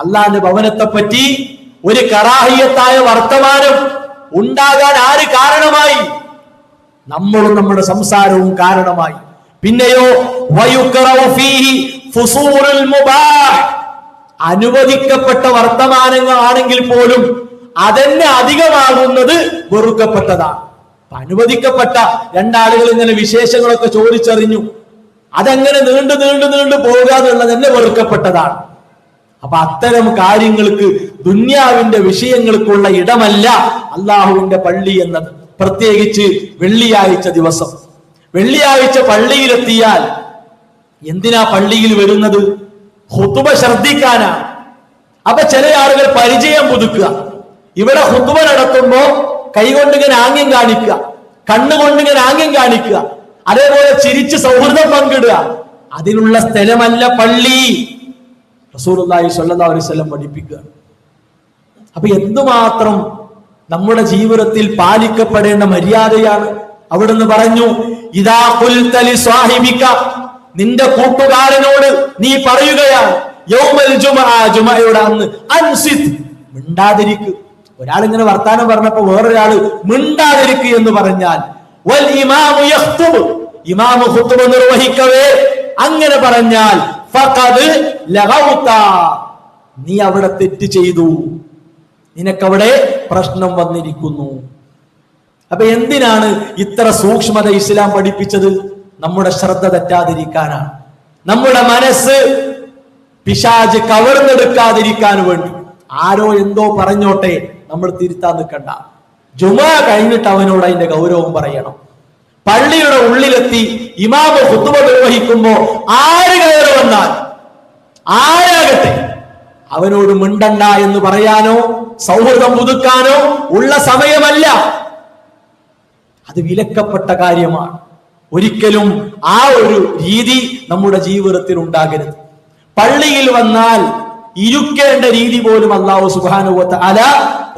അള്ളാന്റെ ഭവനത്തെ പറ്റി ഒരു കറാഹിയത്തായ വർത്തമാനം ഉണ്ടാകാൻ ആര് കാരണമായി? നമ്മളും നമ്മുടെ സംസാരവും കാരണമായി. പിന്നെയോ വയുക്റഉ ഫീഹി ഫുസൂലുൽ മുബാഹ്, അനുവദിക്കപ്പെട്ട വർത്തമാനങ്ങൾ ആണെങ്കിൽ പോലും അതെന്നെ അധികമാകുന്നത് വെറുക്കപ്പെട്ടതാണ്. അനുവദിക്കപ്പെട്ട രണ്ടാളുകൾ ഇങ്ങനെ വിശേഷങ്ങളൊക്കെ ചോദിച്ചറിഞ്ഞു, അതങ്ങനെ നീണ്ടു നീണ്ടു നീണ്ടു പോകുക എന്നുള്ളത് തന്നെ വെറുക്കപ്പെട്ടതാണ്. അപ്പൊ അത്തരം കാര്യങ്ങൾക്ക്, ദുന്യാവിന്റെ വിഷയങ്ങൾക്കുള്ള ഇടമല്ല അള്ളാഹുവിന്റെ പള്ളി എന്നത്. പ്രത്യേകിച്ച് വെള്ളിയാഴ്ച ദിവസം, വെള്ളിയാഴ്ച പള്ളിയിലെത്തിയാൽ എന്തിനാ പള്ളിയിൽ വരുന്നത്? ഖുതുബ ശ്രദ്ധിക്കാനാണ്. അപ്പൊ ചില ആളുകൾ പരിചയം പുതുക്കുക. ഇവിടെ ഖുതുബ നടത്തുമ്പോ കൈകൊണ്ടിങ്ങനെ ആംഗ്യം കാണിക്കുക, കണ്ണുകൊണ്ടിങ്ങനെ ആംഗ്യം കാണിക്കുക, അതേപോലെ ചിരിച്ച് സൗഹൃദം പങ്കിടുക. അതിനുള്ള സ്ഥലമല്ല പള്ളി. റസൂലുള്ളാഹി സ്വല്ലല്ലാഹു അലൈഹി വസല്ലം പഠിപ്പിക്കുക. അപ്പൊ എന്തുമാത്രം നമ്മുടെ ജീവിതത്തിൽ പാലിക്കപ്പെടേണ്ട മര്യാദയാണ്. അവിടുന്ന് പറഞ്ഞു, ഇദാ ഖുൽത ലി സ്വാഹിബിക, നിന്റെ കൂട്ടുകാരനോട് നീ പറയുകയാണ്, യൗമൽ ജുമുഅ, ജുമുഅയുടെ അന്ന്, അൻസിത്, മിണ്ടാതിരിക്കുക. ഒരാളിങ്ങനെ വർത്താനം പറഞ്ഞപ്പോ വേറൊരാള് മിണ്ടാതിരിക്കുക എന്ന് പറഞ്ഞാൽ, വൽ ഇമാമു യഖ്തുബ്, ഇമാമു ഖുതുബ നിർവഹിക്കവേ അങ്ങനെ പറഞ്ഞാൽ, ഫഖദ് ലഗൗത, നീ അവിടെ തെറ്റ് ചെയ്തു, നിനക്കവിടെ പ്രശ്നം വന്നിരിക്കുന്നു. അപ്പൊ എന്തിനാണ് ഇത്ര സൂക്ഷ്മത ഇസ്ലാം പഠിപ്പിച്ചത്? നമ്മുടെ ശ്രദ്ധ തെറ്റാതിരിക്കാനാണ്, നമ്മുടെ മനസ്സ് പിശാച് കവർന്നെടുക്കാതിരിക്കാൻ വേണ്ടി. ആരോ എന്തോ പറഞ്ഞോട്ടെ, നമ്മൾ തിരുത്താൻ നിൽക്കണ്ട. ജുമുഅ കഴിഞ്ഞിട്ട് അവനോട് അതിന്റെ ഗൗരവം പറയണം. പള്ളിയുടെ ഉള്ളിലെത്തി ഇമാമ് ഖുതുബ നിർവഹിക്കുമ്പോ ആര് കയറി വന്നാൽ ആരാകട്ടെ അവനോട് മിണ്ടണ്ട എന്ന് പറയാനോ സൗഹൃദം പുതുക്കാനോ ഉള്ള സമയമല്ല. അത് വിലക്കപ്പെട്ട കാര്യമാണ്. ഒരിക്കലും ആ ഒരു രീതി നമ്മുടെ ജീവിതത്തിൽ ഉണ്ടാകരുത്. പള്ളിയിൽ വന്നാൽ ഇരിക്കേണ്ട രീതി പോലും അല്ലാഹു സുബ്ഹാനഹു വ തആല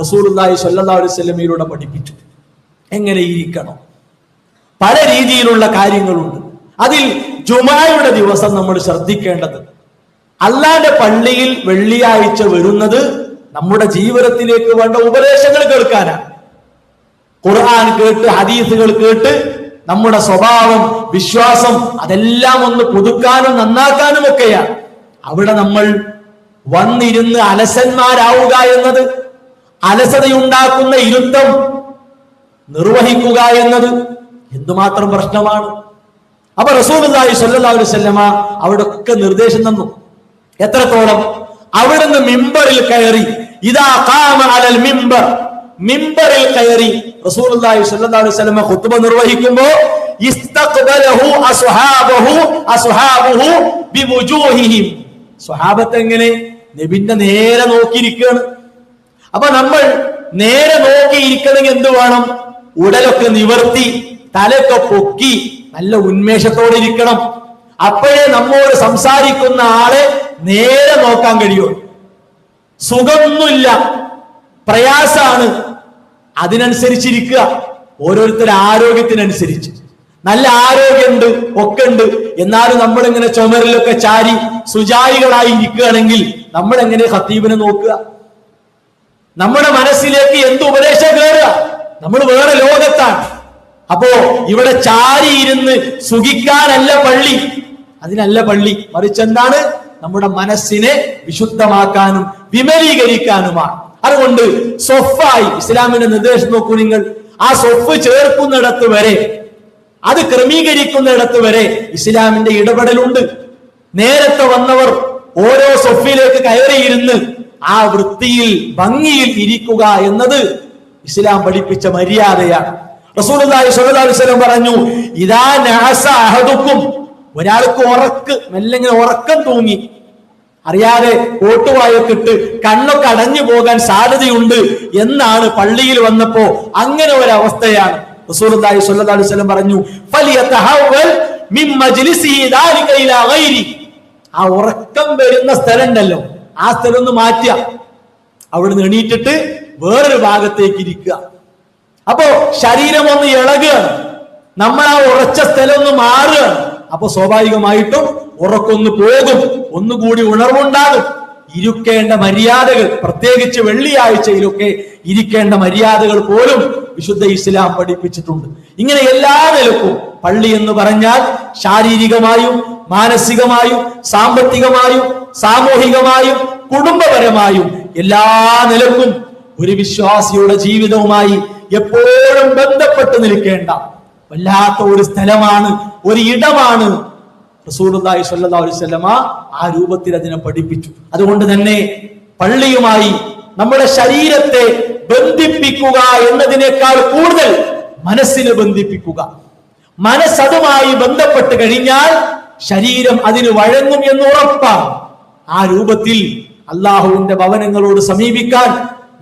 റസൂലുള്ളാഹി സ്വല്ലല്ലാഹു അലൈഹി വസല്ലമയിലൂടെ പഠിപ്പിച്ചു. എങ്ങനെ ഇരിക്കണം? പല രീതിയിലുള്ള കാര്യങ്ങളുണ്ട്. അതിൽ ജുമുഅയുടെ ദിവസം നമ്മൾ ശ്രദ്ധിക്കേണ്ടത്, അല്ലാഹുവിന്റെ പള്ളിയിൽ വെള്ളിയാഴ്ച വരുന്നത് നമ്മുടെ ജീവിതത്തിലേക്ക് വേണ്ട ഉപദേശങ്ങൾ കേൾക്കാനാണ്. ഖുർആൻ കേട്ട്, ഹദീസുകൾ കേട്ട് നമ്മുടെ സ്വഭാവം, വിശ്വാസം അതെല്ലാം ഒന്ന് പുതുക്കാനും നന്നാക്കാനും ഒക്കെയാണ്. അവിടെ നമ്മൾ വന്നിരുന്ന് അലസന്മാരാവുക എന്നത്, അലസതയുണ്ടാക്കുന്ന ഇരുത്തം നിർവഹിക്കുക എന്നത് എന്തുമാത്രം പ്രശ്നമാണ്. അപ്പൊ റസൂലുള്ളാഹി സ്വല്ലല്ലാഹു അലൈഹി വസല്ലമ അവിടെ ഒക്കെ നിർദ്ദേശം തന്നു. എത്രത്തോളം? അവിടുന്ന് മിമ്പറിൽ കയറി, ഇദാ ഖാമ അലൽ മിമ്പർ, മിമ്പറിൽ കയറി റസൂലുള്ളാഹി സ്വല്ലല്ലാഹു അലൈഹി വസല്ലം ഖുത്ബ നിർവഹിക്കുമ്പോൾ ഇസ്തഖ്ബലഹു അസ്ഹാബുഹു ബിവുജൂഹിഹിം, സ്വഹാബത്ത് എങ്ങനെ നബിന്റെ നേരെ നോക്കിയിരിക്കുകയാണ്. അപ്പൊ നമ്മൾ നേരെ നോക്കിയിരിക്കണമെങ്കിൽ എന്ത് വേണം? ഉടലൊക്കെ നിവർത്തി തലയൊക്കെ പൊക്കി നല്ല ഉന്മേഷത്തോടെ ഇരിക്കണം. അപ്പോഴേ നമ്മോട് സംസാരിക്കുന്ന ആളെ നേരെ നോക്കാൻ കഴിയുള്ളൂ. സുഖമൊന്നുമില്ല, പ്രയാസാണ്, അതിനനുസരിച്ചിരിക്കുക. ഓരോരുത്തരുടെ ആരോഗ്യത്തിനനുസരിച്ച്. നല്ല ആരോഗ്യമുണ്ട്, ഒക്കെ ഉണ്ട്, എന്നാലും നമ്മളിങ്ങനെ ചുമരിലൊക്കെ ചാരി സുജായികളായി ഇരിക്കുകയാണെങ്കിൽ നമ്മൾ എങ്ങനെ ഖത്തീബിനെ നോക്കുക? നമ്മുടെ മനസ്സിലേക്ക് എന്ത് ഉപദേശം കയറുക? നമ്മൾ വേറെ ലോകത്താണ്. അപ്പോ ഇവിടെ ചാരി ഇരുന്ന് സുഖിക്കാനല്ല പള്ളി, അതിനല്ല പള്ളി. മറിച്ച് എന്താണ്? നമ്മുടെ മനസ്സിനെ വിശുദ്ധമാക്കാനും വിമലീകരിക്കാനുമാണ്. അതുകൊണ്ട് സൊഫായി ഇസ്ലാമിന്റെ നിർദ്ദേശം നോക്കൂ നിങ്ങൾ. ആ സൊഫ് ചേർക്കുന്നിടത്ത് വരെ, അത് ക്രമീകരിക്കുന്നിടത്ത് വരെ ഇസ്ലാമിന്റെ ഇടപെടലുണ്ട്. നേരത്തെ വന്നവർ ഓരോ സൊഫിലേക്ക് കയറിയിരുന്ന് ആ വൃത്തിയിൽ ഭംഗിയിൽ ഇരിക്കുക എന്നത് ഇസ്ലാം പഠിപ്പിച്ച മര്യാദയാണ്. റസൂലുള്ളാഹി സ്വല്ലല്ലാഹു അലൈഹി വസല്ലം പറഞ്ഞു, ഇദാ നഅസ അഹദുക്കും, ഒരാൾക്ക് മെല്ലിങ്ങനെ ഉറക്കം തൂങ്ങി, അറിയാതെ കോട്ടുവായൊക്കെ ഇട്ട് കണ്ണൊക്കെ അടഞ്ഞു പോകാൻ സാധ്യതയുണ്ട് എന്നാണ് പള്ളിയിൽ വന്നപ്പോ അങ്ങനെ ഒരവസ്ഥയാണ്. റസൂലുള്ളാഹി സ്വല്ലല്ലാഹു അലൈഹി വസല്ലം പറഞ്ഞു, ഫലിയതഹവൽ മിൻ മജ്ലിസിഹി ദാലിക ഇലാ ഗൈരി, ആ ഉറക്കം വരുന്ന സ്ഥലം ഉണ്ടല്ലോ, ആ സ്ഥലം ഒന്ന് മാറ്റുക, അവിടുന്ന് എണീറ്റിട്ട് വേറൊരു ഭാഗത്തേക്ക് ഇരിക്കുക. അപ്പോ ശരീരം ഒന്ന് ഇളകുകയാണ്, നമ്മൾ ആ ഉറച്ച സ്ഥലം ഒന്ന് മാറുകയാണ്. അപ്പൊ സ്വാഭാവികമായിട്ടും ഉറക്കൊന്ന് പോകും, ഒന്നുകൂടി ഉണർവുണ്ടാകും. ഇരിക്കേണ്ട മര്യാദകൾ, പ്രത്യേകിച്ച് വെള്ളിയാഴ്ചയിലൊക്കെ ഇരിക്കേണ്ട മര്യാദകൾ പോലും വിശുദ്ധ ഇസ്ലാം പഠിപ്പിച്ചിട്ടുണ്ട്. ഇങ്ങനെ എല്ലാ നിലക്കും പള്ളി എന്ന് പറഞ്ഞാൽ ശാരീരികമായും മാനസികമായും സാമ്പത്തികമായും സാമൂഹികമായും കുടുംബപരമായും എല്ലാ നിലക്കും ഒരു വിശ്വാസിയുടെ ജീവിതവുമായി എപ്പോഴും ബന്ധപ്പെട്ട് നിൽക്കേണ്ട വല്ലാത്ത ഒരു സ്ഥലമാണ്, ഒരു ഇടമാണ്. റസൂലുള്ളാഹി സ്വല്ലല്ലാഹു അലൈഹി വസല്ലമ ആ രൂപത്തിൽ അതിനെ പഠിപ്പിച്ചു. അതുകൊണ്ട് തന്നെ പള്ളിയുമായി നമ്മുടെ ശരീരത്തെ ബന്ധിപ്പിക്കുക എന്നതിനേക്കാൾ കൂടുതൽ മനസ്സിനെ ബന്ധിപ്പിക്കുക. മനസ്സതുമായി ബന്ധപ്പെട്ട് കഴിഞ്ഞാൽ ശരീരം അതിന് വഴങ്ങും എന്ന് ഉറപ്പാണ്. ആ രൂപത്തിൽ അള്ളാഹുവിന്റെ ഭവനങ്ങളോട് സമീപിക്കാൻ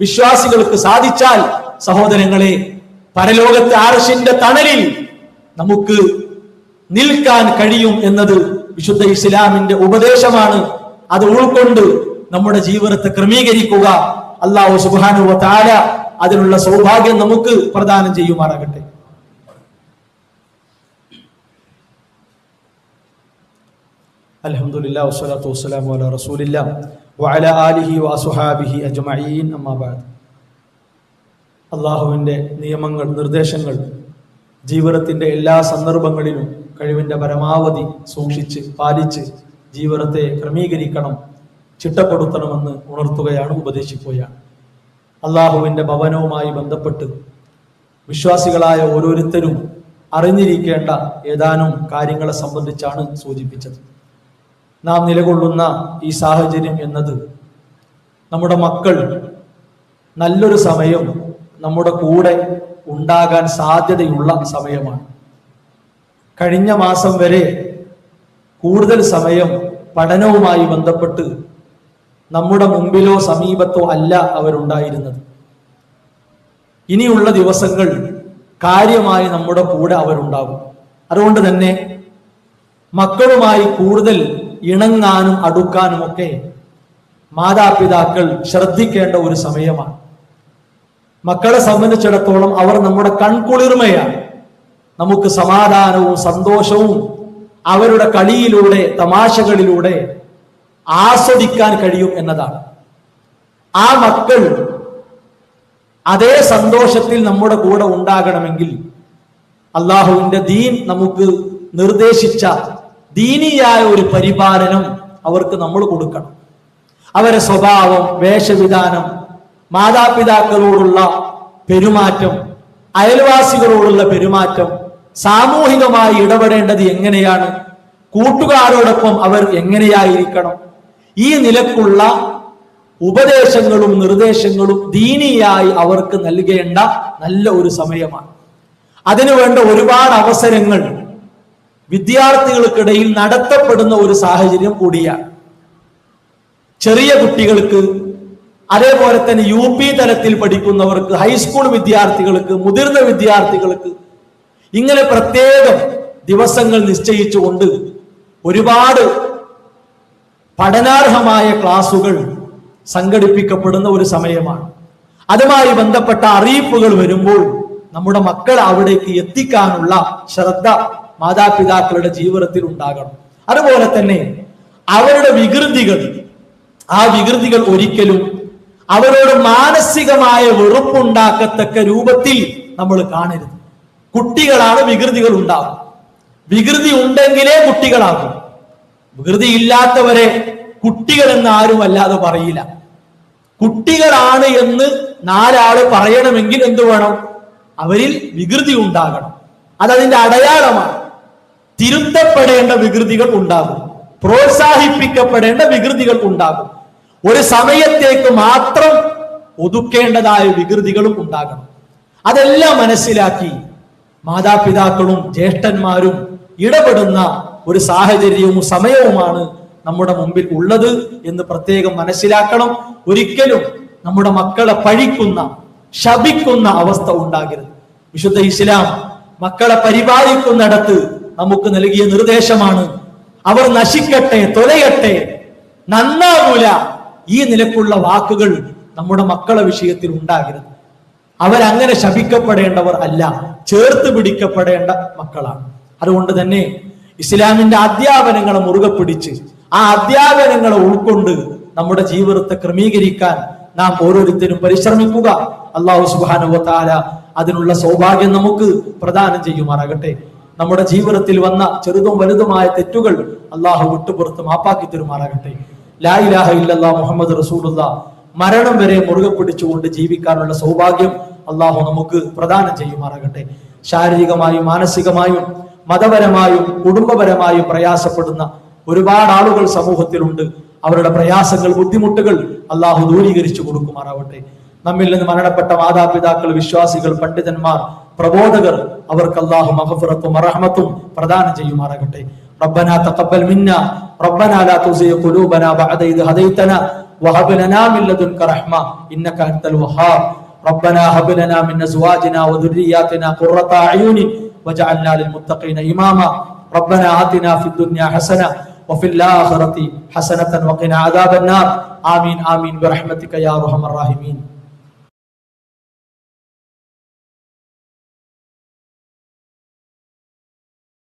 വിശ്വാസികൾക്ക് സാധിച്ചാൽ സഹോദരങ്ങളെ, പരലോകത്തെ അർശിന്റെ തണലിൽ നമുക്ക് നിൽക്കാൻ കഴിയും എന്നത് വിശുദ്ധ ഇസ്ലാമിന്റെ ഉപദേശമാണ്. അത് ഉൾക്കൊണ്ട് നമ്മുടെ ജീവിതത്തെ ക്രമീകരിക്കുക. അല്ലാഹു സുബ്ഹാനഹു വ തആല അതിനുള്ള സൗഭാഗ്യം നമുക്ക് പ്രദാനം ചെയ്യുമാറാകട്ടെ. അൽഹംദുലില്ലാഹി വസ്സലാത്തു വസ്സലാമു അലാ റസൂലില്ലാഹി വഅലാ ആലിഹി വഅസ്ഹാബിഹി അജ്മഈൻ. അമ്മാ ബഅദ്. അല്ലാഹുവിന്റെ നിയമങ്ങൾ, നിർദ്ദേശങ്ങൾ ജീവിതത്തിന്റെ എല്ലാ സന്ദർഭങ്ങളിലും കഴിവിന്റെ പരമാവധി സൂക്ഷിച്ച് പാലിച്ച് ജീവിതത്തെ ക്രമീകരിക്കണം, ചിട്ടപ്പെടുത്തണമെന്ന് ഉണർത്തുകയാണ്, ഉപദേശിക്കുകയാണ്. അള്ളാഹുവിന്റെ ഭവനവുമായി ബന്ധപ്പെട്ട് വിശ്വാസികളായ ഓരോരുത്തരും അറിഞ്ഞിരിക്കേണ്ട ഏതാനും കാര്യങ്ങളെ സംബന്ധിച്ചാണ് സൂചിപ്പിച്ചത്. നാം നിലകൊള്ളുന്ന ഈ സാഹചര്യം എന്നത് നമ്മുടെ മക്കൾ നല്ലൊരു സമയം നമ്മുടെ കൂടെ ഉണ്ടാകാൻ സാധ്യതയുള്ള സമയമാണ്. കഴിഞ്ഞ മാസം വരെ കൂടുതൽ സമയം പഠനവുമായി ബന്ധപ്പെട്ട് നമ്മുടെ മുമ്പിലോ സമീപത്തോ അല്ല അവരുണ്ടായിരുന്നത്. ഇനിയുള്ള ദിവസങ്ങൾ കാര്യമായി നമ്മുടെ കൂടെ അവരുണ്ടാകും. അതുകൊണ്ട് തന്നെ മക്കളുമായി കൂടുതൽ ഇണങ്ങാനും അടുക്കാനുമൊക്കെ മാതാപിതാക്കൾ ശ്രദ്ധിക്കേണ്ട ഒരു സമയമാണ്. മക്കളെ സംബന്ധിച്ചിടത്തോളം അവർ നമ്മുടെ കൺകുളിർമയാണ്. നമുക്ക് സമാധാനവും സന്തോഷവും അവരുടെ കളിയിലൂടെ തമാശകളിലൂടെ ആസ്വദിക്കാൻ കഴിയും എന്നതാണ്. ആ മക്കൾ അതേ സന്തോഷത്തിൽ നമ്മുടെ കൂടെ ഉണ്ടാകണമെങ്കിൽ അള്ളാഹുവിന്റെ ദീൻ നമുക്ക് നിർദ്ദേശിച്ച ദീനിയായ ഒരു പരിപാലനം അവർക്ക് നമ്മൾ കൊടുക്കണം. അവരെ സ്വഭാവം, വേഷവിധാനം, മാതാപിതാക്കളോടുള്ള പെരുമാറ്റം, അയൽവാസികളോടുള്ള പെരുമാറ്റം, സാമൂഹികമായി ഇടപെടേണ്ടത് എങ്ങനെയാണ്, കൂട്ടുകാരോടൊപ്പം അവർ എങ്ങനെയായിരിക്കണം, ഈ നിലക്കുള്ള ഉപദേശങ്ങളും നിർദ്ദേശങ്ങളും ദീനിയായി അവർക്ക് നൽകേണ്ട നല്ല ഒരു സമയമാണ്. അതിനുവേണ്ട ഒരുപാട് അവസരങ്ങൾ വിദ്യാർത്ഥികൾക്കിടയിൽ നടത്തപ്പെടുന്ന ഒരു സാഹചര്യം കൂടിയാണ്. ചെറിയ കുട്ടികൾക്ക്, അതേപോലെ തന്നെ UP തലത്തിൽ പഠിക്കുന്നവർക്ക്, ഹൈസ്കൂൾ വിദ്യാർത്ഥികൾക്ക്, മുതിർന്ന വിദ്യാർത്ഥികൾക്ക് ഇങ്ങനെ പ്രത്യേകം ദിവസങ്ങൾ നിശ്ചയിച്ചുകൊണ്ട് ഒരുപാട് പഠനാർഹമായ ക്ലാസുകൾ സംഘടിപ്പിക്കപ്പെടുന്ന ഒരു സമയമാണ്. അതുമായി ബന്ധപ്പെട്ട അറിയിപ്പുകൾ വരുമ്പോൾ നമ്മുടെ മക്കൾ അവിടേക്ക് എത്തിക്കാനുള്ള ശ്രദ്ധ മാതാപിതാക്കളുടെ ജീവിതത്തിൽ ഉണ്ടാകണം. അതുപോലെ തന്നെ അവരുടെ ആ വികൃതികൾ ഒരിക്കലും അവരോട് മാനസികമായ വെറുപ്പുണ്ടാക്കത്തക്ക രൂപത്തിൽ നമ്മൾ കാണരുത്. കുട്ടികളാണ് വികൃതികൾ ഉണ്ടാകും. വികൃതി ഉണ്ടെങ്കിലേ കുട്ടികളാകും. വികൃതി ഇല്ലാത്തവരെ കുട്ടികൾ എന്ന് ആരും അല്ലാതെ പറയില്ല. കുട്ടികളാണ് എന്ന് 4 ആള് പറയണമെങ്കിൽ എന്തു വേണം? അവരിൽ വികൃതി ഉണ്ടാകണം. അതതിന്റെ അടയാളമാണ്. തിരുത്തപ്പെടേണ്ട വികൃതികൾ ഉണ്ടാകും, പ്രോത്സാഹിപ്പിക്കപ്പെടേണ്ട വികൃതികൾ ഉണ്ടാകും. ഒരു സമയത്തേക്ക് മാത്രം ഒതുക്കേണ്ടതായ വികൃതികളും ഉണ്ടാകണം. അതെല്ലാം മനസ്സിലാക്കി മാതാപിതാക്കളും ജ്യേഷ്ഠന്മാരും ഇടപെടുന്ന ഒരു സാഹചര്യവും സമയവുമാണ് നമ്മുടെ മുമ്പിൽ ഉള്ളത് എന്ന് പ്രത്യേകം മനസ്സിലാക്കണം. ഒരിക്കലും നമ്മുടെ മക്കളെ പഴിക്കുന്ന, ശപിക്കുന്ന അവസ്ഥ ഉണ്ടാകരുത്. വിശുദ്ധ ഇസ്ലാം മക്കളെ പരിപാലിക്കുന്നിടത്ത് നമുക്ക് നൽകിയ നിർദ്ദേശമാണ്, അവർ നശിക്കട്ടെ, തൊലയട്ടെ, നന്നാവൂല, ഈ നിലക്കുള്ള വാക്കുകൾ നമ്മുടെ മക്കളെ വിഷയത്തിൽ ഉണ്ടാകരുത്. അവരങ്ങനെ ശപിക്കപ്പെടേണ്ടവർ അല്ല, ചേർത്ത് പിടിക്കപ്പെടേണ്ട മക്കളാണ്. അതുകൊണ്ട് തന്നെ ഇസ്ലാമിന്റെ അധ്യാപനങ്ങളെ മുറുകെ പിടിച്ച് ആ അധ്യാപനങ്ങളെ ഉൾക്കൊണ്ട് നമ്മുടെ ജീവിതത്തെ ക്രമീകരിക്കാൻ നാം ഓരോരുത്തരും പരിശ്രമിക്കുക. അല്ലാഹു സുബ്ഹാനഹു വ തആല അതിനുള്ള സൗഭാഗ്യം നമുക്ക് പ്രദാനം ചെയ്യുമാറാകട്ടെ. നമ്മുടെ ജീവിതത്തിൽ വന്ന ചെറുതും വലുതുമായ തെറ്റുകൾ അല്ലാഹു വിട്ടുപുറത്ത് മാപ്പാക്കി തരുമാറാകട്ടെ. ലാ ഇലാഹ ഇല്ലല്ലാഹ് മുഹമ്മദ് റസൂലുള്ളാഹ് മരണം വരെ മുറുകെ പിടിച്ചുകൊണ്ട് ജീവിക്കാനുള്ള സൗഭാഗ്യം അല്ലാഹു നമുക്ക് പ്രദാനം ചെയ്യുമാറാകട്ടെ. ശാരീരികമായും മാനസികമായും മതപരമായും കുടുംബപരമായും പ്രയാസപ്പെടുന്ന ഒരുപാട് ആളുകൾ സമൂഹത്തിലുണ്ട്. അവരുടെ പ്രയാസങ്ങൾ, ബുദ്ധിമുട്ടുകൾ അല്ലാഹു ദൂരീകരിച്ചു കൊടുക്കുമാറാവട്ടെ. നമ്മിൽ നിന്ന് മരണപ്പെട്ട മാതാപിതാക്കൾ, വിശ്വാസികൾ, പണ്ഡിതന്മാർ, പ്രബോധകർ, അവർക്ക് അല്ലാഹു മഗ്ഫിറത്തും റഹ്മത്തും പ്രദാനം ചെയ്യുമാറാകട്ടെ. റബ്ബനാ തഖബ്ബൽ മിന്നാ റബ്ബനാ ലാ തുസിഗ് ഖുലൂബനാ ബഅദ ഇദ് ഹദൈതനാ വഹബ് ലനാ മിൻ ലദുൻക റഹ്മ ഇന്നക അൻതൽ വഹാബ്. റബ്ബനാ ഹബ് ലനാ മിൻ അസ്വാജിനാ വദുർരിയ്യാതിനാ ഖുർറത അയൂനി വജഅൽനാ ലിൽമുത്തഖീന ഇമാമാ. റബ്ബനാ ആതിനാ ഫിദ്ദുനിയാ ഹസന وفي الآخرة حسنة وقنا عذاب النار. آمين آمين برحمتك يا أرحم الراحمين.